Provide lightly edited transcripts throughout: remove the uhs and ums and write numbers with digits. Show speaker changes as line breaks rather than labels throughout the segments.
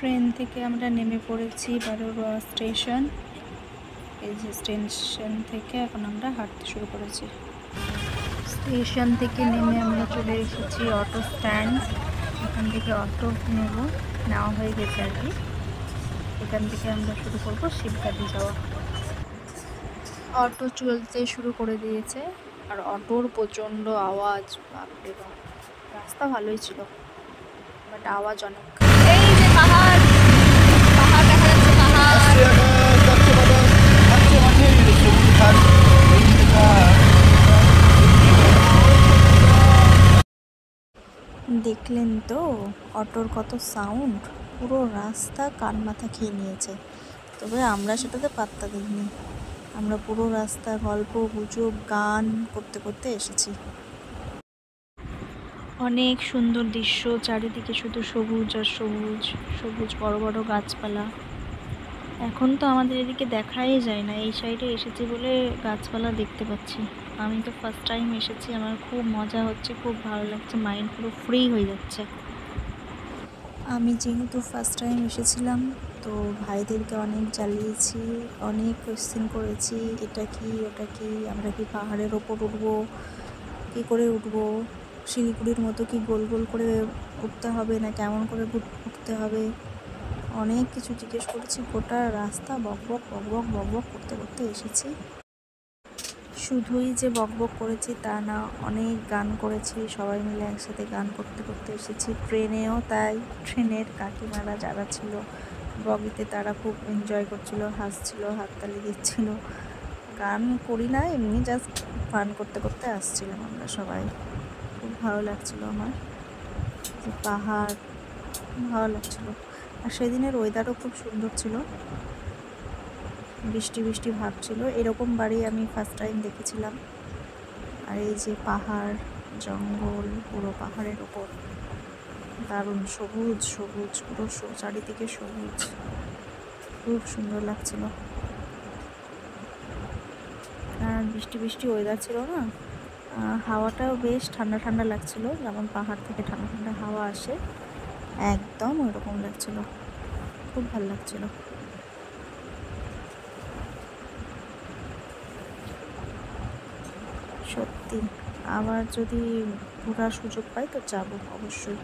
Train থেকে আমরা নেমে পড়েছি বারোয়া স্টেশন। এই যে স্টেশন থেকে এখন আমরা হাঁটতে শুরু করেছি। স্টেশন থেকে নেমে আমরা চলে এসেছি অটো স্ট্যান্ড। এখান থেকে অটো নেওয়া হয়ে গেছে আর কি। এখান থেকে আমরা শুরু করব শিবগাদি যাওয়া। অটো চলতে শুরু করে দিয়েছে আর অটোর প্রচণ্ড আওয়াজ, বাপরে বাপ। রাস্তা ভালোই ছিল বাট আওয়াজ অনেক। এই যে পাহাড়, পাহাড় দেখা যাচ্ছে, পাহাড়। দেখলেন তো অটোর কত সাউন্ড, পুরো রাস্তা কান মাথা খেয়ে নিয়েছে। তবে আমরা সেটাতে পাত্তা দিইনি, আমরা পুরো রাস্তা গল্প গুজব গান করতে করতে এসেছি। অনেক সুন্দর দৃশ্য, চারিদিকে শুধু সবুজ আর সবুজ, সবুজ বড় বড় গাছপালা। এখন তো আমাদের এদিকে দেখাই যায় না, এই সাইডে এসেছি বলে গাছপালা দেখতে পাচ্ছি। আমি তো ফার্স্ট টাইম এসেছি, আমার খুব মজা হচ্ছে, খুব ভালো লাগছে, মাইন্ড পুরো ফ্রি হয়ে যাচ্ছে। আমি যেহেতু ফার্স্ট টাইম এসেছিলাম তো ভাইদেরকে অনেক জ্বালিয়েছি, অনেক কোয়েশ্চেন করেছি, এটা কি ওটা কি, আমরা কি পাহাড়ের ওপর উঠবো, কী করে উঠবো, শিলিগুড়ির মতো কি গোল গোল করে উঠতে হবে না কেমন করে উঠতে হবে, অনেক কিছু জিজ্ঞেস করেছি। গোটা রাস্তা বকবক বকবক বকবক করতে করতে এসেছি। শুধুই যে বকবক করেছি তা না, অনেক গান করেছি, সবাই মিলে একসাথে গান করতে করতে এসেছি। ট্রেনেও তাই, ট্রেনের কাকিমারা যারা ছিল বগিতে তারা খুব এনজয় করছিল, হাসছিল, হাততালি দিচ্ছিল। গান করি না, এমনি জাস্ট ফান করতে করতে আসছিলাম আমরা সবাই। খুব ভালো লাগছিল আমার, যে পাহাড় ভালো লাগছিল। আর সেদিনের ওয়েদারও খুব সুন্দর ছিল, বৃষ্টি বৃষ্টি ভাব ছিল। এরকম বাড়ি আমি ফার্স্ট টাইম দেখেছিলাম। আর এই যে পাহাড় জঙ্গল, পুরো পাহাড়ের ওপর দারুণ সবুজ সবুজ, পুরো চারিদিকে সবুজ, খুব সুন্দর লাগছিল। আর বৃষ্টি বৃষ্টি ওয়েদার ছিল না, হাওয়াটাও বেশ ঠান্ডা ঠান্ডা লাগছিল, যেমন পাহাড় থেকে ঠান্ডা ঠান্ডা হাওয়া আসে একদম ওইরকম লাগছিল, খুব ভালো লাগছিল। সত্যি আবার যদি ঘোরার সুযোগ পাই তো যাব অবশ্যই।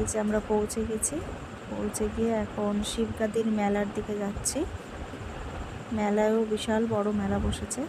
এই যে আমরা পৌঁছে গেছি, পৌঁছে গিয়ে এখন শিবগাদির মেলার দিকে যাচ্ছি। মেলায়ও বিশাল বড় মেলা বসেছে।